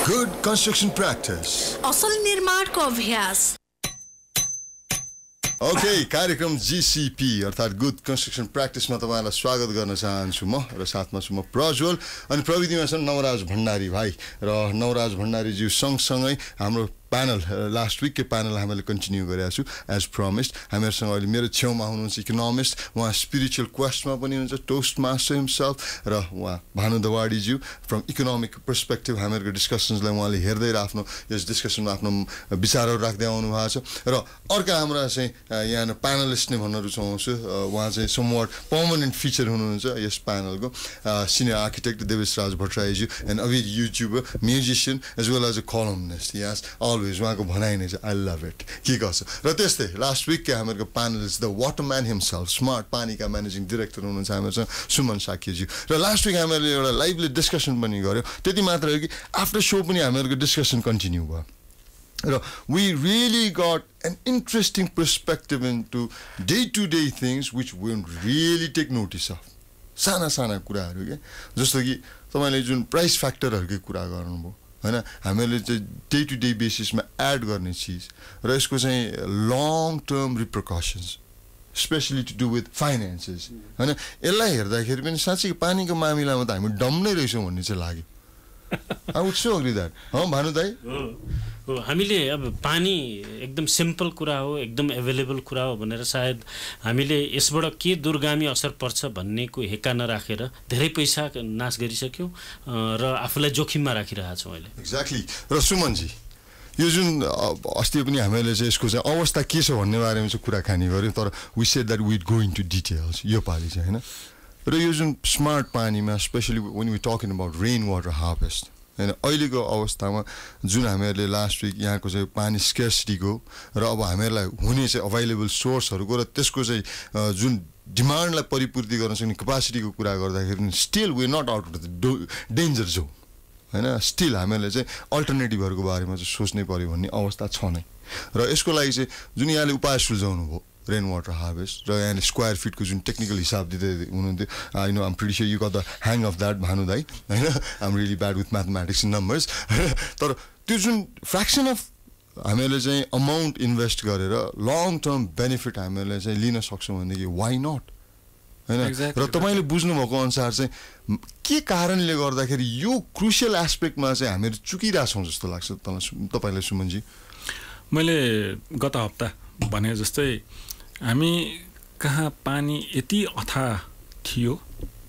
Good construction practice. असल निर्माणको अभ्यास. ओके, कार्यक्रम जीसीपी अर्थात् गुड कन्स्ट्रक्सन प्र्याक्टिसमा तपाईँलाई स्वागत गर्न चाहन्छु म र साथमा छु म प्रज्वल अनि प्रविधिमा छन् नवराज भण्डारी भाइ र नवराज भण्डारीज्यू सँगसँगै हाम्रो प्यानल लास्ट विककै प्यानल हामीले कन्टिन्यू गरेका छु एज प्रमिस्ड. हामीहरूसँग अहिले मेरो छेउमा हुनुहुन्छ इकोनोमिस्ट, उहाँ स्पिरिचुअल क्वेस्टमा पनि हुनुहुन्छ, टोस्ट मास्टर हिमसेल्फ, र उहाँ भानु दवाडीज्यू फ्रम इकोनोमिक पर्सपेक्टिभ हामीहरूको डिस्कसन्सलाई उहाँले हेर्दै आफ्नो यस डिस्कसनमा आफ्नो विचारहरू राख्दै आउनु भएको छ. र अर्का हाम्रा चाहिँ यहाँ प्यानलिस्ट नै भन्न रुचाउँछु, उहाँ चाहिँ समवाट पर्मानेन्ट फिचर हुनुहुन्छ यस प्यानलको, सिनियर आर्किटेक्ट देवेश राज भट्टराईज्यू and avid YouTuber, musician as well as a columnist. यस उहाँको भनाइ नै चाहिँ आई लभ इट के गर्छ. र त्यस्तै लास्ट विककै हामीहरूको panellist the Waterman himself smart पानीका म्यानेजिङ डिरेक्टर हुनुहुन्छ हामीहरूसँग सुमन साक्यज्यू. र लास्ट विक हामीले एउटा लाइभली डिस्कसन पनि गऱ्यौँ. त्यति मात्र हो कि आफ्टर सो पनि हामीहरूको डिस्कसन कन्टिन्यू भयो र we really got an interesting perspective in today things which we really take notice of. साना साना कुराहरू क्या, जस्तो कि तपाईँले जुन प्राइस फ्याक्टरहरूकै कुरा गर्नुभयो होइन, हामीले चाहिँ डे टु डे बेसिसमा एड गर्ने चिज र यसको चाहिँ long term repercussions specially to do with finances होइन, यसलाई हेर्दाखेरि पनि साँच्चै पानीको मामिलामा त हामी डम नै रहेछौँ भन्ने चाहिँ लाग्यो. I would so agree that. Bhanu दाइ, हामीले अब पानी एकदम सिम्पल कुरा हो, एकदम एभाइलेबल कुरा हो भनेर सायद हामीले यसबाट के दूरगामी असर पर्छ भन्नेको हेक्का नराखेर धेरै पैसा नाश गरिसक्यौँ र आफूलाई जोखिममा राखिरहेको छौँ अहिले. एक्ज्याक्टली. र सुमनजी, यो जुन अस्ति पनि हामीले चाहिँ यसको चाहिँ अवस्था के छ भन्ने बारेमा चाहिँ कुराकानी गऱ्यौँ, तर we said that we go into details यो पालि चाहिँ होइन. र यो जुन स्मार्ट पानीमा especially when we talking about rain water harvest होइन, अहिलेको अवस्थामा जुन हामीहरूले लास्ट विक यहाँको चाहिँ पानी स्केर्सिटीको र अब हामीहरूलाई हुने चाहिँ अभाइलेबल सोर्सहरूको र त्यसको चाहिँ जुन डिमान्डलाई परिपूर्ति गर्न सक्ने क्यापासिटीको कुरा गर्दाखेरि still we not out of the danger zone होइन. स्टिल हामीहरूले चाहिँ अल्टरनेटिभहरूको बारेमा चाहिँ सोच्नै पऱ्यो भन्ने अवस्था छ नै. र यसको लागि चाहिँ जुन यहाँले उपाय सुझाउनु भयो रेन वाटर हार्भेस्ट र यहाँले स्क्वायर फिटको जुन टेक्निकल हिसाब दिँदै हुनुहुन्थ्यो, I know I'm pretty sure you got the hang of that Bhanu दाइ होइन. I'm really bad with mathematics numbers. तर त्यो जुन फ्र्याक्सन अफ हामीहरूले चाहिँ अमाउन्ट इन्भेस्ट गरेर लङ टर्म बेनिफिट हामीहरूले चाहिँ लिन सक्छौँ भनेदेखि वाइ नट होइन. र तपाईँले बुझ्नुभएको अनुसार चाहिँ के कारणले गर्दाखेरि यो क्रुसियल एस्पेक्टमा चाहिँ हामीहरू चुकिरहेछौँ जस्तो लाग्छ तपाईँलाई सुमनजी? मैले गत हप्ता भने जस्तै हामी कहाँ पानी यति अथाह थियो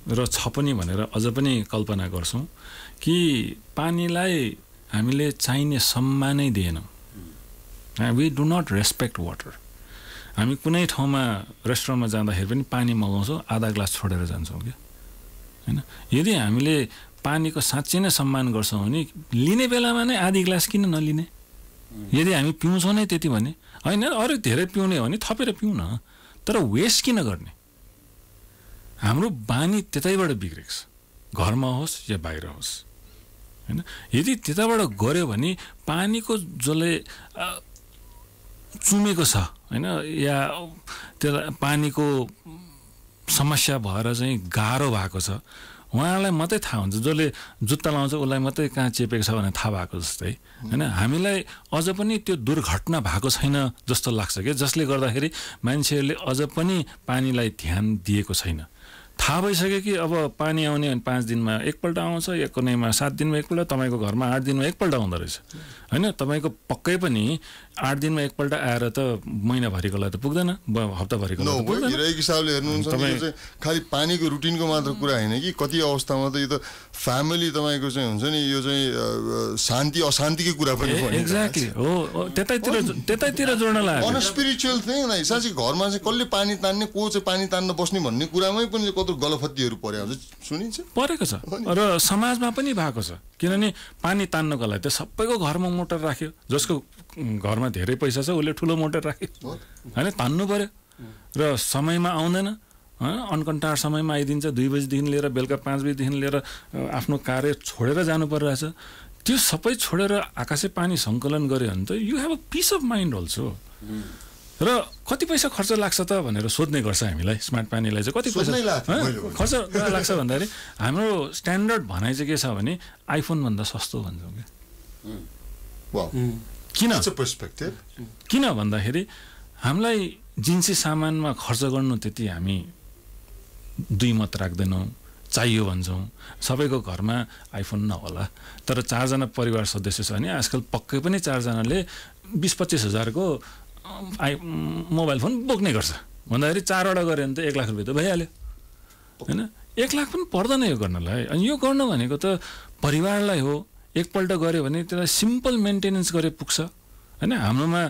र छ पनि भनेर अझ पनि कल्पना गर्छौँ कि पानीलाई हामीले चाहिने सम्मानै दिएनौँ. We do not respect water. हामी कुनै ठाउँमा रेस्टुरेन्टमा जाँदाखेरि पनि पानी मगाउँछौँ, आधा ग्लास छोडेर जान्छौँ क्या होइन. यदि हामीले पानीको साँच्चै नै सम्मान गर्छौँ भने लिने बेलामा नै आधी ग्लास किन नलिने? यदि हामी पिउँछौँ नै त्यति भने होइन, अरू धेरै पिउने हो भने थपेर पिउँ न, तर वेस्ट किन गर्ने? हाम्रो बानी त्यतैबाट बिग्रेको छ, घरमा होस् या बाहिर होस् होइन. यदि त्यताबाट गऱ्यो भने पानीको जसले चुमेको छ होइन, या त्यसलाई पानीको समस्या भएर चाहिँ गाह्रो भएको छ उहाँलाई मात्रै थाहा हुन्छ, जसले जुत्ता लाउँछ उसलाई मात्रै कहाँ चेपेको छ भनेर थाहा भएको जस्तै होइन. हामीलाई अझ पनि त्यो दुर्घटना भएको छैन जस्तो लाग्छ क्या, जसले गर्दाखेरि मान्छेहरूले अझ पनि पानीलाई ध्यान दिएको छैन. थाहा भइसक्यो कि अब पानी आउने 5 दिनमा एकपल्ट आउँछ, या कुनैमा 7 दिनमा एकपल्ट, तपाईँको घरमा 8 दिनमा एकपल्ट आउँदो रहेछ होइन. तपाईँको पक्कै पनि 8 दिनमा एकपल्ट आएर त महिनाभरिकोलाई त पुग्दैन, हप्ताभरिकोलाई त पुग्दैन. एक हिसाबले हेर्नुहुन्छ भने चाहिँ खालि पानीको रुटिनको मात्र कुरा होइन कि कति अवस्थामा त यो त फ्यामिली तपाईँको चाहिँ हुन्छ नि, यो चाहिँ शान्ति अशान्तिकै कुरा पनि हो. एक्ज्याक्टली हो, त्यतैतिर जोड्न लाग्यो. अन स्पिरिचुअल थिङ नै साँच्चै घरमा चाहिँ कसले पानी तान्ने, को चाहिँ पानी तान्न बस्ने भन्ने कुरामै पनि कस्तो गलफत्तीहरू परेको हुन्छ सुनिन्छ, परेको छ. र समाजमा पनि भएको छ, किनभने पानी तान्नको लागि त सबैको घरमा मोटर राख्यो, जसको घरमा धेरै पैसा छ उसले ठुलो मोटर राख्यो होइन, तान्नु पर्यो र समयमा आउँदैन, अनकन्टार समयमा आइदिन्छ. 2 बजीदेखि लिएर बेलुका 5 बजीदेखि लिएर आफ्नो कार्य छोडेर जानु परिरहेछ. त्यो सबै छोडेर आकाशे पानी सङ्कलन गऱ्यो भने त you have a peace of mind also. र कति पैसा खर्च लाग्छ त भनेर सोध्ने गर्छ हामीलाई. स्मार्ट पानीलाई चाहिँ कति पैसा खर्च लाग्छ भन्दाखेरि हाम्रो स्ट्यान्डर्ड भनाइ चाहिँ के छ भने आइफोनभन्दा सस्तो भन्छौँ क्या. वाउ किन That's a perspective. किन भन्दाखेरि हामीलाई जिन्सी सामानमा खर्च गर्नु त्यति हामी दुई मत राख्दैनौँ चाहियो भन्छौँ सबैको घरमा आइफोन नहोला तर 4 जना परिवार सदस्य छ भने आजकल पक्कै पनि 4 जनाले 20-25 हजारको मोबाइल फोन बोक्ने गर्छ भन्दाखेरि 4 वटा गऱ्यो भने त 1 लाख रुपियाँ त भइहाल्यो हैन 1 लाख पनि पर्दैन यो गर्नलाई अनि यो गर्नु भनेको त परिवारलाई हो एकपल्ट गर्यो भने त्यसलाई सिम्पल मेन्टेनेन्स गरे पुग्छ हैन हाम्रोमा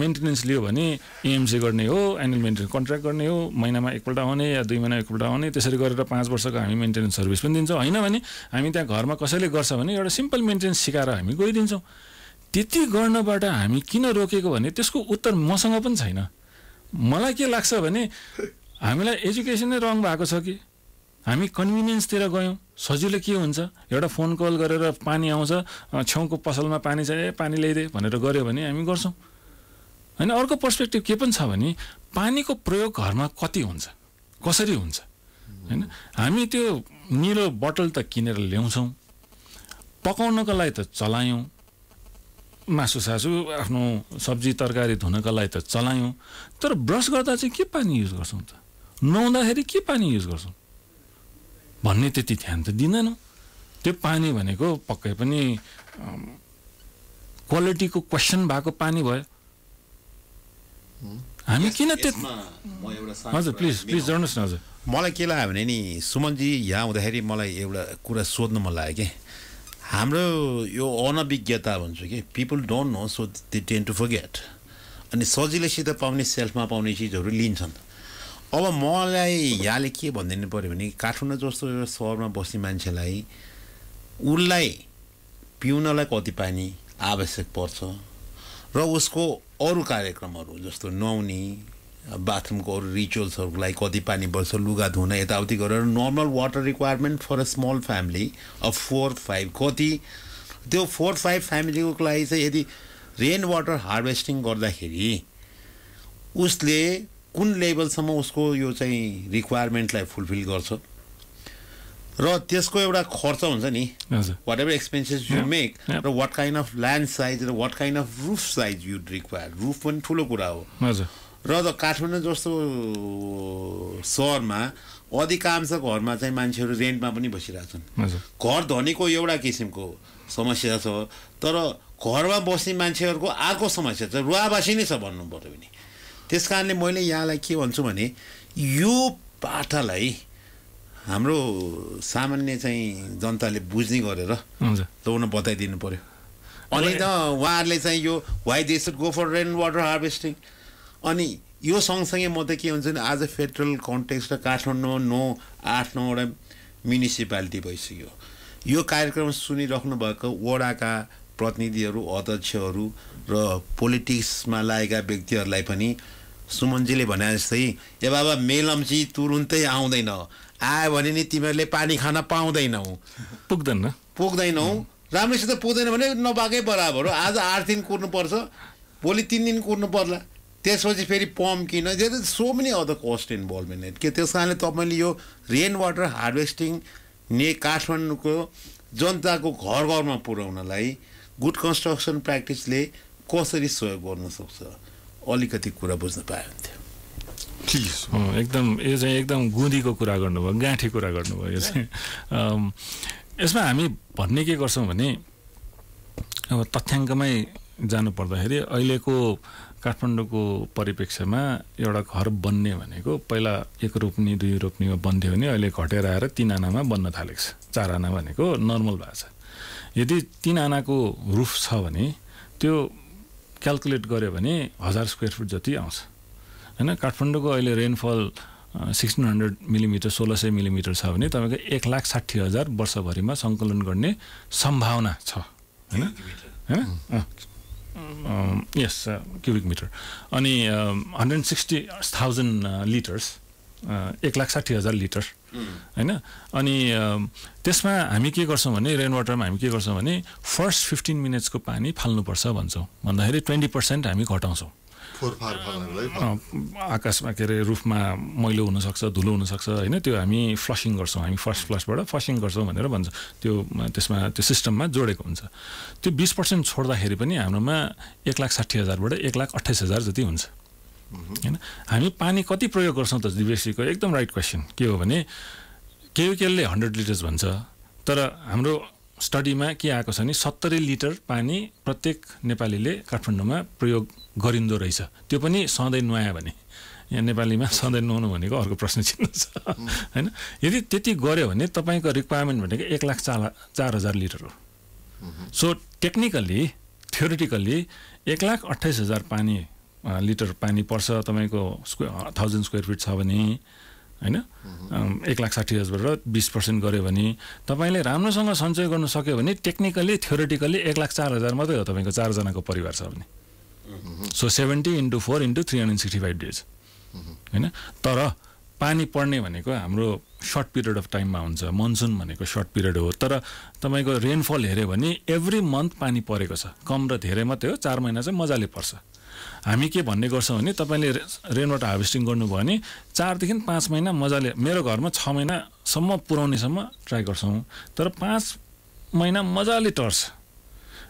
मेन्टेनेन्स लियो भने एएमसी गर्ने हो एनुअल मेन्टेनेन्स कन्ट्र्याक्ट गर्ने हो महिनामा एकपल्ट आउने या 2 महिनामा एकपल्ट आउने त्यसरी गरेर 5 वर्षको हामी मेन्टेनेन्स सर्भिस पनि दिन्छौँ हैन भने हामी त्यहाँ घरमा कसैले गर्छ भने एउटा सिम्पल मेन्टेनेन्स सिकाएर हामी गइदिन्छौँ त्यति गर्नबाट हामी किन रोकेको भने त्यसको उत्तर मसँग पनि छैन मलाई के लाग्छ भने हामीलाई एजुकेसन नै रङ भएको छ कि हामी कन्भिनियन्सतिर गयौँ सजिलो के हुन्छ एउटा फोन कल गरेर पानी आउँछ छेउको पसलमा पानी छ पानी ल्याइदे भनेर गर्यो भने हामी गर्छौँ हैन अर्को पर्सपेक्टिभ के पनि छ भने पानीको प्रयोग घरमा कति हुन्छ कसरी हुन्छ हैन हामी त्यो निलो बोतल त किनेर ल्याउँछौँ पकाउनको लागि त चलायौँ मासु सासु आफ्नो सब्जी तरकारी धुनको लागि त चलायौँ तर ब्रस गर्दा चाहिँ के पानी युज गर्छौँ त नुहाउँदाखेरि के पानी युज गर्छौँ भन्ने त्यति ध्यान त दिँदैनौँ त्यो पानी भनेको पक्कै पनि क्वालिटीको क्वेसन भएको पानी भयो हामी किन हजुर प्लिज जोड्नुहोस् न हजुर मलाई के लाग्यो भने नि सुमनजी यहाँ हुँदाखेरि मलाई एउटा कुरा सोध्नु मन लाग्यो कि हाम्रो यो अनभिज्ञता भन्छु कि people don't know so they tend to forget अनि सजिलैसित पाउने सेल्फमा पाउने चिजहरू लिन्छन् अब मलाई यहाँले के भनिदिनु पऱ्यो भने काठमाडौँ जस्तो एउटा सहरमा बस्ने मान्छेलाई उसलाई पिउनलाई कति पानी आवश्यक पर्छ र उसको अरू कार्यक्रमहरू जस्तो नुहाउने बाथरुमको अरू रिचुअल्सहरूको लागि कति पानी पर्छ लुगा धुन यताउति गरेर normal water requirement for a small family of 4-5 कति त्यो 4-5 फ्यामिलीको लागि चाहिँ यदि रेन वाटर हार्भेस्टिङ गर्दाखेरि उसले कुन लेभलसम्म उसको यो चाहिँ रिक्वायरमेन्टलाई फुलफिल गर्छ र त्यसको एउटा खर्च हुन्छ नि whatever expenses you make र what kind of land size र what kind of roof size you require roof पनि ठुलो कुरा हो र त काठमाडौँ जस्तो सहरमा अधिकांश घरमा चाहिँ मान्छेहरू रेन्टमा पनि बसिरहेछन् घर धनीको एउटा किसिमको समस्या छ तर घरमा बस्ने मान्छेहरूको अर्को समस्या छ रुवाबासी नै छ भन्नु पर्यो भने त्यस कारणले मैले यहाँलाई के भन्छु भने यो पाठालाई हाम्रो सामान्य चाहिँ जनताले बुझ्ने गरेर ल्याउन बताइदिनु पर्यो अनि त उहाँहरूले चाहिँ यो why they should go for rain water harvesting अनि यो सँगसँगै म त के हुन्छ भने आज फेडरल कन्टेक्स्ट र काठमाडौँ 8-9वटा म्युनिसिपालिटी भइसक्यो यो कार्यक्रम सुनिराख्नु भएको वडाका प्रतिनिधिहरू अध्यक्षहरू र पोलिटिक्समा लागेका व्यक्तिहरूलाई पनि सुमनजीले भने जस्तै ए बाबा मेलम्ची तुरुन्तै आउँदैन आयो भने नि तिमीहरूले पानी खान पाउँदैनौ पुग्दैनौ राम्रोसित पुग्दैन भने नपाएकै बराबर हो आज 8 दिन कुर्नुपर्छ भोलि 3 दिन कुर्नु पर्ला त्यसपछि फेरि पम्प किन so many other cost involvement के त्यस कारणले तपाईँले यो रेन वाटर हार्भेस्टिङ काठमाडौँको जनताको घर घरमा पुर्याउनलाई गुड कन्स्ट्रक्सन प्र्याक्टिसले कसरी सहयोग गर्न सक्छ अलिकति कुरा बुझ्न पायो प्लिज एकदम यो चाहिँ एकदम गुदीको कुरा गर्नुभयो गाँठी कुरा गर्नुभयो यो चाहिँ यसमा हामी भन्ने के गर्छौँ भने अब तथ्याङ्कमै जानु पर्दाखेरि अहिलेको काठमाडौँको परिप्रेक्ष्यमा एउटा घर बन्ने भनेको पहिला 1 रोप्नी 2 रोप्नीमा बन्थ्यो भने अहिले घटेर आएर 3 आनामा बन्न थालेको छ 4 आना भनेको नर्मल भएको छ यदि 3 आनाको रुफ छ भने त्यो क्याल्कुलेट गर्यो भने 1000 स्क्वायर फुट जति आउँछ हैन काठमाडौँको अहिले रेनफल 1600 मिलिमिटर 1600 मिलिमिटर छ भने तपाईँको 1,60,000 वर्षभरिमा सङ्कलन गर्ने सम्भावना छ हैन यस क्युबिक मिटर अनि 160,000 लिटर्स 1,60,000 लिटर हैन अनि त्यसमा हामी के गर्छौँ भने रेन वाटरमा हामी के गर्छौँ भने फर्स्ट 15 मिनट्सको पानी फाल्नुपर्छ भन्छौँ भन्दाखेरि 20% हामी घटाउँछौँ आकाशमा के अरे रुफमा मैलो हुनसक्छ, धुलो हुनसक्छ होइन, त्यो हामी फ्लसिङ गर्छौँ, हामी फर्स्ट फ्लसबाट फ्लसिङ गर्छौँ भनेर भन्छ, त्यो त्यसमा त्यो सिस्टममा जोडेको हुन्छ। त्यो 20% छोड्दाखेरि पनि हाम्रोमा 1,60,000बाट 1,28,000 जति हुन्छ होइन। हामी पानी कति प्रयोग गर्छौँ त दिवेशीको एकदम राइट क्वेसन के हो भने केले 100 लिटर्स भन्छ, तर हाम्रो स्टडीमा के आएको छ भने 70 लिटर पानी प्रत्येक नेपालीले काठमाडौँमा प्रयोग गरिन्दो रहेछ। त्यो पनि सधैँ नुहायो भने, यहाँ नेपालीमा सधैँ नुहाउनु भनेको अर्को प्रश्न चिन्ह छ होइन। यदि त्यति गऱ्यो भने तपाईँको रिक्वायरमेन्ट भनेको 1,04,000 लिटर हो। सो टेक्निकली थ्योरिटिकली 1,28,000 लिटर पानी पर्छ तपाईँको 1000 स्क्वायर फिट छ भने होइन। 1,60,000बाट 20% गऱ्यो भने तपाईँले राम्रोसँग सञ्चय गर्न सक्यो भने टेक्निकली थ्योरिटिकली 1,04,000 मात्रै हो तपाईँको 4 जनाको परिवार छ भने। सो 70 × 4 × 365 डेज होइन। तर पानी पर्ने भनेको हाम्रो सर्ट पिरियड अफ टाइममा हुन्छ, मनसुन भनेको सर्ट पिरियड हो, तर तपाईँको रेनफल हेऱ्यो भने एभ्री मन्थ पानी परेको छ, कम र धेरै मात्रै हो, 4 महिना चाहिँ मजाले पर्छ। हामी के भन्ने गर्छौँ भने तपाईँले रेन वाटर हार्भेस्टिङ गर्नुभयो भने 4 देखि 5 महिना मजाले, मेरो घरमा 6 महिनासम्म पुर्याउनेसम्म ट्राई गर्छौँ, तर 5 महिना मजाले टर्छ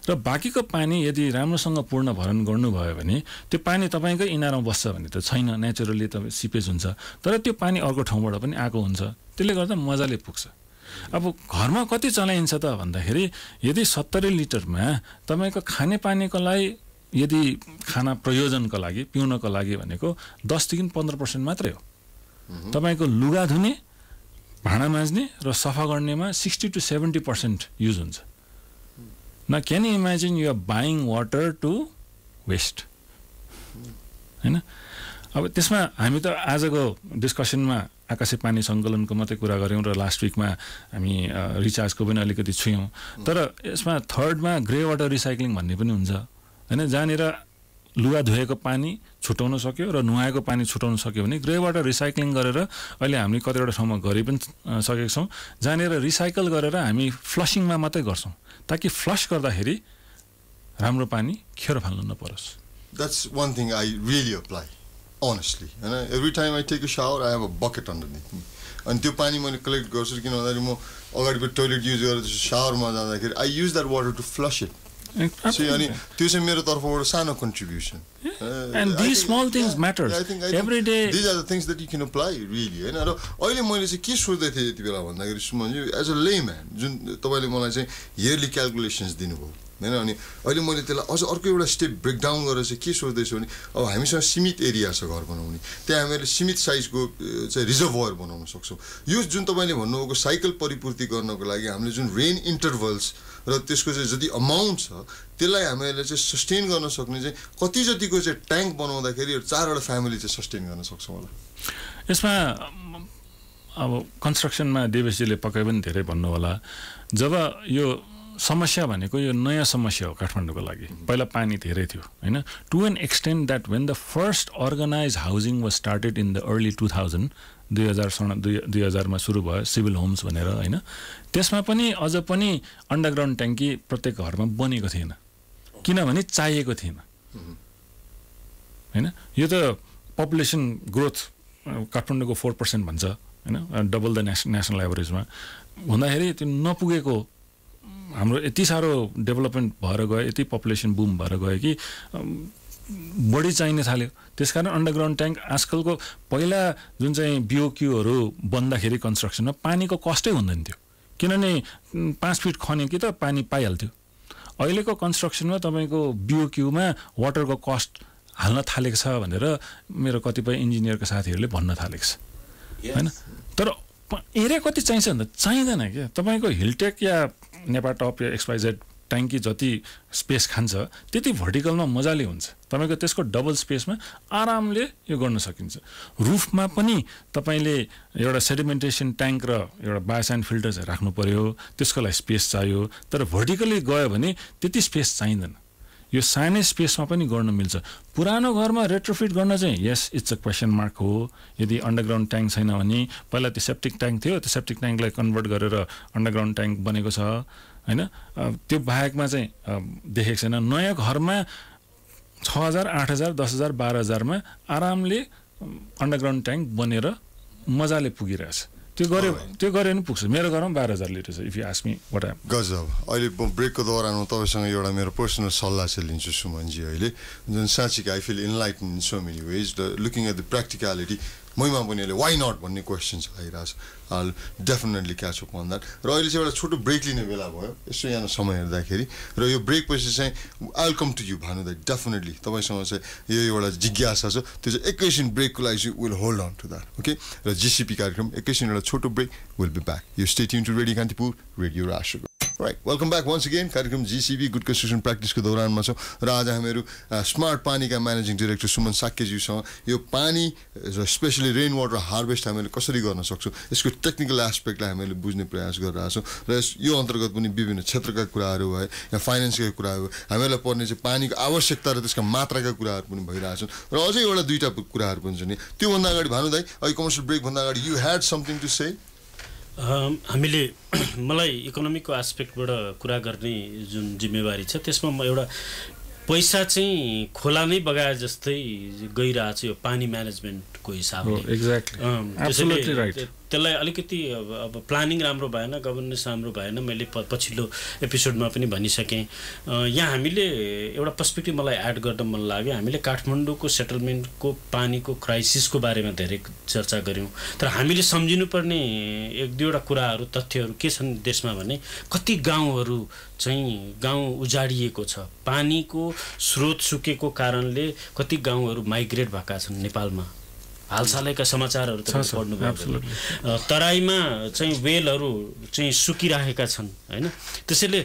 र बाँकीको पानी यदि राम्रोसँग पूर्ण भरण गर्नुभयो भने त्यो पानी तपाईँकै इनारमा बस्छ भने त छैन, नेचुरली तपाईँ सिपेज हुन्छ, तर त्यो पानी अर्को ठाउँबाट पनि आएको हुन्छ, त्यसले गर्दा मजाले पुग्छ। अब घरमा कति चलाइन्छ त भन्दाखेरि यदि 70 लिटरमा तपाईँको खानेपानीको लागि यदि खाना प्रयोजनको लागि पिउनको लागि भनेको 10 देखि 15% मात्रै हो। तपाईँको लुगा धुने, भाँडा माझ्ने र सफा गर्नेमा 60 to 70% युज हुन्छ। Now can you imagine you are buying water to waste हैन। अब त्यसमा हामी त आजको डिस्कसनमा आकाशे पानी सङ्कलनको मात्रै कुरा गऱ्यौँ र लास्ट विकमा हामी रिचार्जको पनि अलिकति छुयौँ, तर यसमा थर्डमा ग्रे वाटर रिसाइक्लिङ भन्ने पनि हुन्छ हैन, जहाँनिर लुगा धोएको पानी छुटाउन सक्यो र नुहाएको पानी छुटाउन सक्यो भने ग्रे वाटर रिसाइक्लिङ गरेर अहिले हामीले कतिवटा ठाउँमा गरि पनि सकेका छौँ, जहाँनिर रिसाइकल गरेर हामी फ्लसिङमा मात्रै गर्छौँ ताकि फ्लस गर्दाखेरि राम्रो पानी खेर फाल्नु नपरोस्। That's one thing I really apply, honestly. And every time I take a shower, I have a bucket underneath me. And त्यो पानी मैले कलेक्ट गर्छु किन भन्दाखेरि म अगाडिको टोइलेट युज गरेर शावरमा जाँदाखेरि I use that water to flush it. अनि त्यो चाहिँ मेरो तर्फबाट सानो contribution. And these small things matters. Every day. These are the things that you can apply really. हैन र अहिले मैले चाहिँ के सोच्दै थिएँ यति बेला भन्दाखेरि सुमन, एज अ लेम्यान जुन तपाईँले मलाई चाहिँ इयरली क्यालकुलेसन्स दिनुभयो हैन, अनि अहिले मैले त्यसलाई अझ अर्को एउटा स्टेप ब्रेकडाउन गरेर चाहिँ के सोच्दैछु भने अब हामीसँग सीमित एरिया छ घर बनाउने, त्यहाँ हामीले सीमित साइजको चाहिँ रिजर्भर बनाउन सक्छौँ। यो जुन तपाईँले भन्नुभएको साइकल परिपूर्ति गर्नको लागि हामीले जुन रेन इन्टरभल्स र त्यसको चाहिँ जति अमाउन्ट छ त्यसलाई हामीले चाहिँ सस्टेन गर्न सक्ने चाहिँ कति जतिको चाहिँ ट्याङ्क बनाउँदाखेरि 4वटा फ्यामिली चाहिँ सस्टेन गर्न सक्छौँ होला। यसमा अब कन्स्ट्रक्सनमा देवेशजीले पक्कै पनि धेरै भन्नु होला, जब यो समस्या भनेको यो नयाँ समस्या हो काठमाडौँको लागि, पहिला पानी धेरै थियो हैन, to an extent that when the first organise housing was started in the early 2000मा सुरु भयो सिभिल होम्स भनेर हैन, त्यसमा पनि अझ पनि अन्डरग्राउन्ड ट्याङ्की प्रत्येक घरमा बनेको थिएन किनभने चाहिएको थिएन हैन। यो त पपुलेसन ग्रोथ काठमाडौँको 4% भन्छ हैन, डबल द नेसनल एभरेजमा भन्दाखेरि त्यो नपुगेको हाम्रो यति साह्रो डेभलपमेन्ट भएर गयो, यति पपुलेसन बुम भएर गयो कि बढी चाहिने थाल्यो। त्यसकारण अन्डरग्राउन्ड ट्याङ्क आजकलको पहिला जुन चाहिँ बिओक्यूहरू बन्दाखेरि कन्स्ट्रक्सनमा पानीको कस्टै हुँदैन थियो किनभने 5 फिट खन्यो कि त पानी पाइहाल्थ्यो। अहिलेको कन्स्ट्रक्सनमा तपाईँको बिओक्यूमा वाटरको कस्ट हाल्न थालेको छ भनेर मेरो कतिपय इन्जिनियरका साथीहरूले भन्न थालेको छ हैन। तर एरिया कति चाहिन्छ भन्दा चाहिँदैन क्या, तपाईँको हिलटेक या नेपाल टप या XYZ ट्याङ्की जति स्पेस खान्छ त्यति भर्टिकलमा मजाले हुन्छ, तपाईँको त्यसको डबल स्पेसमा आरामले यो गर्न सकिन्छ। रुफमा पनि तपाईँले एउटा सेडिमेन्टेसन ट्याङ्क र एउटा बायोसाइन फिल्टर चाहिँ राख्नु पर्यो, त्यसको लागि स्पेस चाहियो, तर भर्टिकली गयो भने त्यति स्पेस चाहिँदैन, यो सानै स्पेसमा पनि गर्न मिल्छ। पुरानो घरमा रेट्रोफिट गर्न चाहिँ यस इट्स अ क्वेसन मार्क हो, यदि अन्डरग्राउन्ड ट्याङ्क छैन भने पहिला त्यो सेप्टिक ट्याङ्क थियो, त्यो सेप्टिक ट्याङ्कलाई कन्भर्ट गरेर अन्डरग्राउन्ड ट्याङ्क बनेको छ हैन, त्यो बाहेकमा चाहिँ देखेको छैन। नयाँ घरमा 6,000 8,000 10,000 12,000 मा आरामले अन्डरग्राउन्ड ट्याङ्क बनेर मजाले पुगिरहेछ त्यो गरे नि पुग्छ मेरो घरमा 12,000 लिटर छ if you ask me what I गजब अहिले ब्रेकको दौरानमा तपाईसँग एउटा मेरो पर्सनल सल्लाह चाहिँ लिन्छु सुमनजी अहिले जुन साँच्चै I feel enlightened in so many ways looking at the practicality मैमा पनि अहिले वाइ नट भन्ने क्वेसन आइरहेको छ I'll definitely catch up on that. र अहिले चाहिँ एउटा छोटो ब्रेक लिने बेला भयो यसो यहाँ समय हेर्दाखेरि र यो ब्रेक पछि चाहिँ I'll come to you Bhanu दाइ डेफिनेटली तपाईँसँग चाहिँ यो एउटा जिज्ञासा छ त्यो चाहिँ एकैछिन ब्रेकको लागि चाहिँ will hold on to that okay र जिसिपी कार्यक्रम एकैछिन एउटा छोटो break will be back you stay tune to radio Kantipur radio राष्ट्रको right welcome back once again कार्यक्रम जिसिपी गुड कन्स्ट्रक्सन प्र्याक्टिसको दौरानमा छौँ र आज हामीहरू स्मार्ट पानीका म्यानेजिङ डिरेक्टर सुमन साक्यज्यूसँग यो पानी र स्पेसली रेन वाटर हार्भेस्ट हामीले कसरी गर्न सक्छौँ यसको टेक्निकल एस्पेक्टलाई हामीले बुझ्ने प्रयास गरिरहेछौँ र यो अन्तर्गत पनि विभिन्न क्षेत्रका कुराहरू भए या फाइनेन्सका कुराहरू हामीलाई पर्ने चाहिँ पानीको आवश्यकता र त्यसका मात्राका कुराहरू पनि भइरहेछन् र अझै एउटा दुईवटा कुराहरू पनि छ नि त्योभन्दा अगाडि भानु दाइ अहिले कमर्सियल ब्रेकभन्दा अगाडि you had something to say हामीले मलाई इकोनोमीको एस्पेक्टबाट कुरा गर्ने जुन जिम्मेवारी छ त्यसमा म एउटा पैसा चाहिँ खोला नै बगाए जस्तै गइरहेको छ यो पानी म्यानेजमेन्टको हिसाबले एब्सोल्युटली राइट त्यसलाई अलिकति अब प्लानिङ राम्रो भएन गभर्नेन्स राम्रो भएन मैले पछिल्लो एपिसोडमा पनि भनिसकेँ यहाँ हामीले एउटा पर्सपेक्टिभ मलाई एड गर्न मन लाग्यो हामीले काठमाडौँको सेटलमेन्टको पानीको क्राइसिसको बारेमा धेरै चर्चा गऱ्यौँ तर हामीले सम्झिनुपर्ने एक दुईवटा कुराहरू तथ्यहरू के छन् देशमा भने कति गाउँहरू चाहिँ गाउँ उजाडिएको छ पानीको स्रोत सुकेको कारणले कति गाउँहरू माइग्रेट भएका छन् नेपालमा हालसालैका समाचारहरू तपाईले पढ्नुभयो तराईमा चाहिँ वेलहरू चाहिँ सुकिरहेका छन् हैन त्यसैले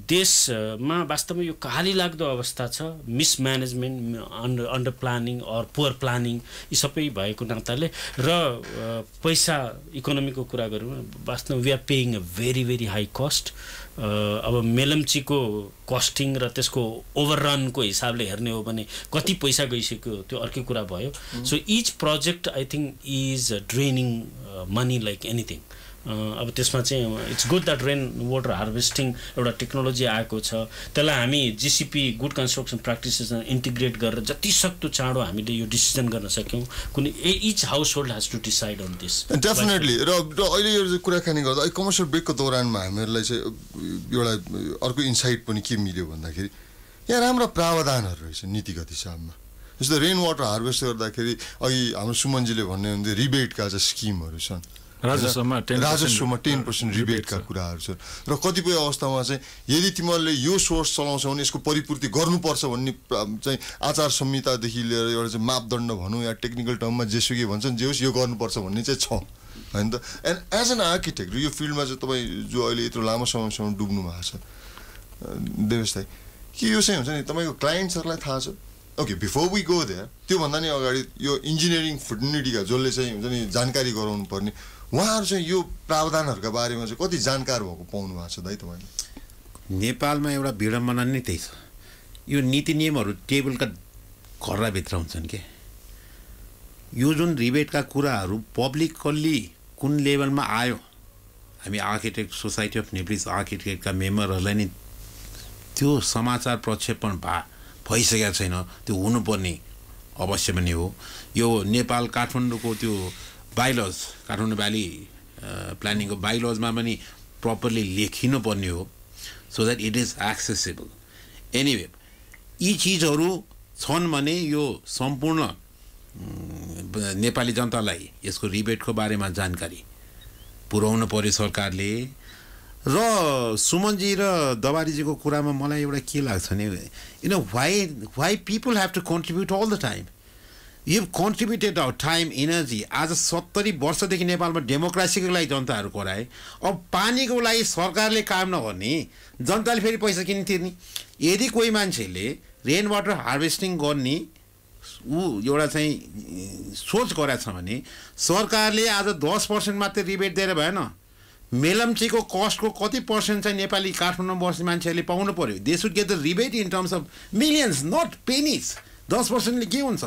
देशमा वास्तवमा यो काली लाग्दो अवस्था छ mismanagement under planning or poor planning यी सबै भएको नाताले र पैसा इकोनोमीको कुरा गरौँ वास्तवमा we are paying a very very high cost अब मेलम्चीको कस्टिङ र त्यसको ओभररनको हिसाबले हेर्ने हो भने कति पैसा गइसक्यो त्यो अर्कै कुरा भयो so each project I think is draining money like anything अब त्यसमा चाहिँ it's good that rain water harvesting एउटा टेक्नोलोजी आएको छ त्यसलाई हामी जिसिपी गुड कन्स्ट्रक्सन प्र्याक्टिसेसमा इन्टिग्रेट गरेर जति सक्दो चाँडो हामीले यो डिसिजन गर्न सक्यौँ कुनै each household has to decide on this definitely र अहिले यो कुराकानी गर्दा अहिले कमर्सियल ब्रेकको दौरानमा हामीहरूलाई चाहिँ एउटा अर्को इन्साइट पनि के मिल्यो भन्दाखेरि यहाँ राम्रा प्रावधानहरू रहेछ नीतिगत हिसाबमा जस्तो रेन वाटर हार्भेस्ट गर्दाखेरि अघि हाम्रो सुमनजीले भन्ने हुन्थ्यो रिबेटका चाहिँ स्किमहरू छन् राजस्वमा 10% रिबेटका कुराहरू छ र कतिपय अवस्थामा चाहिँ यदि तिमीहरूले यो सोर्स चलाउँछौ भने यसको परिपूर्ति गर्नुपर्छ भन्ने चाहिँ आचार संहितादेखि लिएर एउटा चाहिँ मापदण्ड भनौँ या टेक्निकल टर्ममा जेसुकै भन्छन् जे होस् यो गर्नुपर्छ भन्ने चाहिँ छ होइन त एन्ड एज एन आर्किटेक्ट यो फिल्डमा चाहिँ तपाईँ जो अहिले यत्रो लामो समयसम्म डुब्नु भएको छ देवेश दाइ के यो चाहिँ हुन्छ नि तपाईँको क्लाइन्ट्सहरूलाई थाहा छ okay before we go there त्योभन्दा नि अगाडि यो इन्जिनियरिङ फुटनिटीका जसले चाहिँ हुन्छ नि जानकारी गराउनु पर्ने उहाँहरू चाहिँ यो प्रावधानहरूका बारेमा चाहिँ कति जानकार भएको पाउनु भएको छ दाइ तपाईँले नेपालमा एउटा विडम्बना नै त्यही छ यो नीति नियमहरू टेबलका घरभित्र हुन्छन् के यो जुन रिबेटका कुराहरू पब्लिकली कुन लेभलमा आयो हामी आर्किटेक्ट सोसाइटी अफ नेप्लिज आर्किटेक्टका मेम्बरहरूलाई नि त्यो समाचार प्रक्षेपण भइसकेको छैन त्यो हुनुपर्ने अवश्य पनि हो यो नेपाल काठमाडौँको त्यो बाइलज काठमाडौँ भ्याली प्लानिङको बाइलजमा पनि प्रपरली लेखिनु पर्ने हो so that it is accessible anyway यी चिजहरू छन् भने यो सम्पूर्ण नेपाली जनतालाई यसको रिबेटको बारेमा जानकारी पुर्याउनु पर्यो सरकारले र सुमनजी र दवारीजीको कुरामा मलाई एउटा के लाग्छ भने you know why people have to contribute all the time you contributed our time energy आज 70 वर्षदेखि नेपालमा डेमोक्रेसीको लागि जनताहरू कराए अब पानीको लागि सरकारले काम नगर्ने जनताले फेरि पैसा किन तिर्ने यदि कोही मान्छेले रेन वाटर हार्भेस्टिङ गर्ने एउटा चाहिँ सोच गरेको छ भने सरकारले आज 10% मात्रै रिबेट दिएर भएन मेलम्चीको कस्टको कति पर्सेन्ट चाहिँ नेपाली काठमाडौँ बस्ने मान्छेहरूले पाउनु पर्यो they should get the rebate in terms of millions not pennies 10%ले के हुन्छ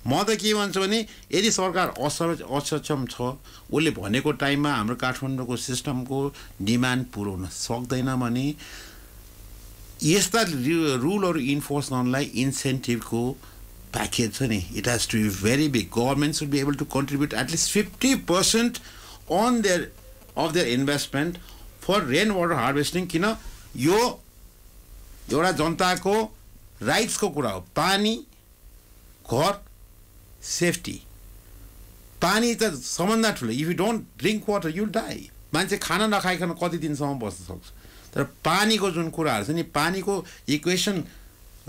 म त के भन्छु भने यदि सरकार असक्षम छ उसले भनेको टाइममा हाम्रो काठमाडौँको सिस्टमको डिमान्ड पुर्याउन सक्दैन भने यस्ता रुलहरू इन्फोर्स गर्नलाई इन्सेन्टिभको प्याकेज छ नि, it has to be very big. Government should be able to contribute at least 50% on of their investment for rain water harvesting. किन यो एउटा जनताको राइट्सको कुरा हो. पानी, घर, सेफ्टी. पानी त सबभन्दा ठुलो. If you don't drink water you die. मान्छे खाना नखाइकन कति दिनसम्म बस्न सक्छ. तर पानीको जुन कुराहरू छ नि, पानीको इक्वेसन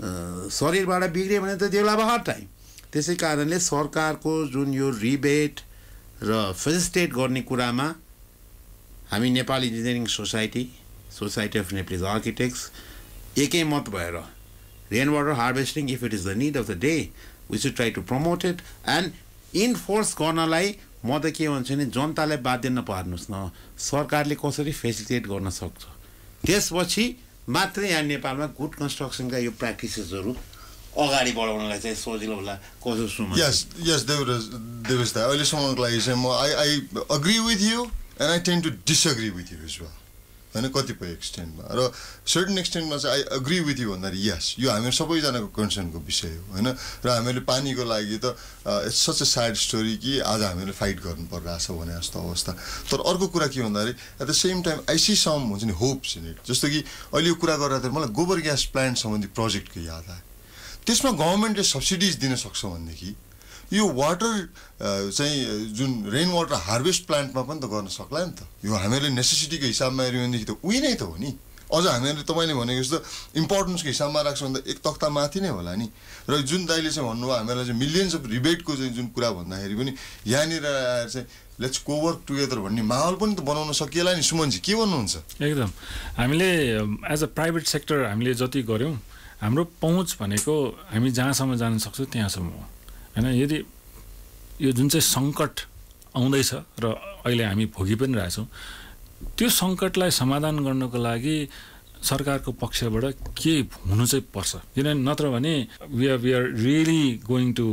शरीरबाट बिग्रियो भने त they will have a hard time. त्यसै कारणले सरकारको जुन यो रिबेट र फेसिलिटेट गर्ने कुरामा हामी Nepal Engineering Society of Nepalese Architects एकै मत भएर rain water harvesting if it is the need of the day we should try to promote it and enforce गर्नलाई म त के भन्छु भने जनतालाई बाध्य नपार्नुहोस् न, सरकारले कसरी फेसिलिटेट गर्न सक्छ. त्यसपछि मात्रै यहाँ नेपालमा गुड कन्स्ट्रक्सनका यो प्र्याक्टिसेसहरू अगाडि बढाउनलाई चाहिँ सजिलो होला. कसो सुन्नु? यस देवेश दाइ, अहिलेसम्मको लागि चाहिँ म I agree with you and I tend to disagree with you as well. होइन, कतिपय एक्सटेन्टमा र सर्टन एक्सटेन्टमा चाहिँ आई अग्री विथ यु भन्दाखेरि यस, यो हामीहरू सबैजनाको कन्सर्नको विषय हो. होइन, र हामीहरूले पानीको लागि त it's such a sad story कि आज हामीहरूले फाइट गर्नु परिरहेछ भने जस्तो अवस्था. तर अर्को कुरा के भन्दाखेरि at the same time I see some हुन्छ नि होप्स इन इट. जस्तो कि अहिले यो कुरा गर्दाखेरि मलाई गोबर ग्यास प्लान्ट सम्बन्धी प्रोजेक्टको याद आयो. त्यसमा गभर्मेन्टले सब्सिडिज दिन सक्छ भनेदेखि यो वाटर चाहिँ जुन रेन वाटर हार्भेस्ट प्लान्टमा पनि त गर्न सक्ला नि त. यो हामीहरूले नेसेसिटीको हिसाबमा हेऱ्यो भनेदेखि त उही नै त हो नि. अझ हामीहरूले तपाईँले भनेको जस्तो इम्पोर्टेन्सको हिसाबमा राख्छ भने त एक तख्ता माथि नै होला नि. र जुन दाइले चाहिँ भन्नुभयो हामीहरूलाई चाहिँ मिलियन्स अफ रिबेटको चाहिँ जुन कुरा भन्दाखेरि पनि यहाँनिर आएर चाहिँ लेट्स कोवर्क टुगेदर भन्ने माहौल पनि त बनाउन सकिएला नि. सुमनजी के भन्नुहुन्छ? एकदम. हामीले एज अ प्राइभेट सेक्टर हामीले जति गऱ्यौँ हाम्रो पहुँच भनेको हामी जहाँसम्म जान सक्छौँ त्यहाँसम्म हो. होइन, यदि यो जुन चाहिँ सङ्कट आउँदैछ र अहिले हामी भोगि पनि रहेछौँ, त्यो सङ्कटलाई समाधान गर्नको लागि सरकारको पक्षबाट के हुनु चाहिँ पर्छ. किनभने नत्र भने we are really going to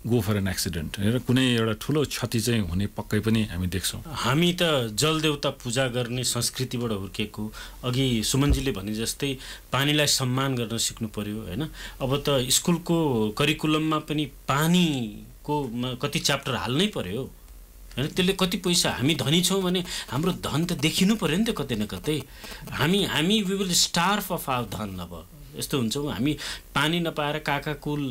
go for an accident. हेर, कुनै एउटा ठुलो क्षति चाहिँ हुने पक्कै पनि हामी देख्छौँ. हामी त जलदेवता पूजा गर्ने संस्कृतिबाट हुर्केको, अघि सुमनजीले भने जस्तै पानीलाई सम्मान गर्न सिक्नु पर्यो. होइन, अब त स्कुलको करिकुलममा पनि पानीको कति च्याप्टर हाल्नै पर्यो. होइन, त्यसले कति पैसा, हामी धनी छौँ भने हाम्रो धन त देखिनु पर्यो नि त कतै न कतै. हामी वी विल स्टार्भ अफ आवर धन. अब यस्तो हुन्छ, हामी पानी नपाएर काकाकुल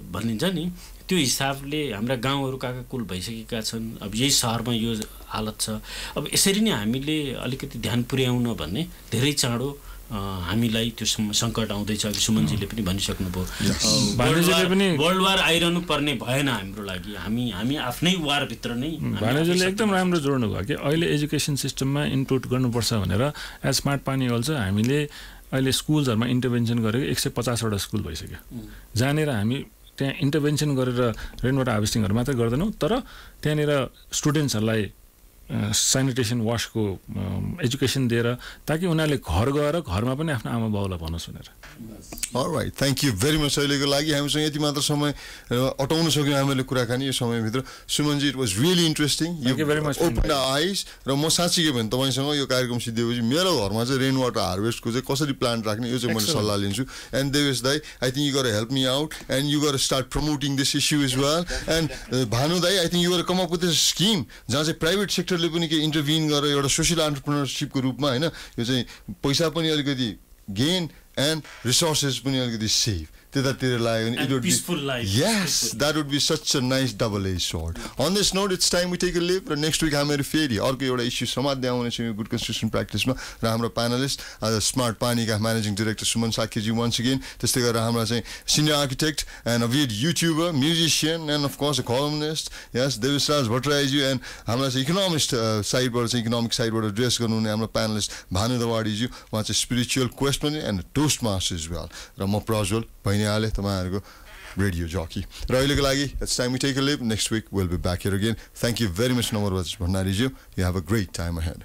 भनिन्छ नि, त्यो हिसाबले हाम्रा गाउँहरू काकाकुल भइसकेका छन्. अब यही सहरमा यो हालत छ. अब यसरी नै हामीले अलिकति ध्यान पुर्याउन भन्ने धेरै चाँडो हामीलाई त्यो सङ्कट आउँदैछ. अब सुमनजीले पनि भनिसक्नुभयो, वर्ल्ड वार आइरहनु पर्ने भएन हाम्रो लागि. हामी आफ्नै वारभित्र नै. भानुजीले एकदम राम्रो जोड्नु भयो कि अहिले एजुकेसन सिस्टममा इन्क्लुड गर्नुपर्छ भनेर. एज स्मार्ट पानी अल्सो हामीले अहिले स्कुल्सहरूमा इन्टरभेन्सन गरेको 150वटा स्कुल भइसक्यो, जहाँनिर हामी त्यहाँ इन्टरभेन्सन गरेर रेन वाटर हार्भेस्टिङहरू मात्रै गर्दैनौँ, तर त्यहाँनिर स्टुडेन्ट्सहरूलाई स्यानिटेसन वासको एजुकेसन दिएर ताकि उनीहरूले घर गएर घरमा पनि आफ्नो आमा बाउलाई भनोस् भनेर. All right, thank you very much. अहिलेको लागि हामीसँग यति मात्र समय अटाउन सक्यौँ हामीले कुराकानी यो समयभित्र. सुमनजी, it was really interesting. Open the eyes. र म साँच्चै के भने तपाईँसँग यो कार्यक्रम सिद्धिएपछि मेरो घरमा चाहिँ रेन वाटर हार्भेस्टको चाहिँ कसरी प्लान्ट राख्ने यो चाहिँ मैले सल्लाह लिन्छु. एन्ड देवेश दाई, I think you gotta help me out and you gotta start promoting this issue as well. And Bhanu दाई, I think you gotta come up with this scheme जहाँ चाहिँ प्राइभेट सेक्टरले पनि के इन्टरभिन गरेर एउटा सोसियल एन्टरप्रेन्योरसिपको रूपमा. होइन, यो चाहिँ पैसा पनि अलिकति गेन एन्ड रिसोर्सेस पनि अलिकति सेभ त्यतातिर लाग्यो भने it would peaceful be life. Yes, that would be such a nice double-edged sword. On this note, it's time we take a leave. र next week हामीहरू फेरि अर्को एउटा इस्यु समात्दै आउनेछौँ यो गुड कन्स्ट्रक्सन प्र्याक्टिसमा. र हाम्रो प्यानलिस्ट स्मार्ट पानीका म्यानेजिङ डिरेक्टर सुमन साक्यजी वन्स अगेन. त्यस्तै गरेर हाम्रा चाहिँ senior architect and a avid YouTuber, musician and of course a columnist यस देवेशराज भट्टराईजी एन्ड हाम्रा चाहिँ इकोनोमिस्ट साइडबाट चाहिँ इकोनोमिक साइडबाट एड्रेस गर्नुहुने हाम्रो प्यानलिस्ट भानु दवाडीज्यू. उहाँ चाहिँ स्पिरिचुअल क्वेस्ट पनि and toast master is well. र म प्रज्वल भैनीहाले तपाईँहरूको रेडियो जकी. र अहिलेको लागि it's time we take a leave. Next week will be back here again. Thank you very much नमरराज भण्डारीज्यू. You have a great time ahead.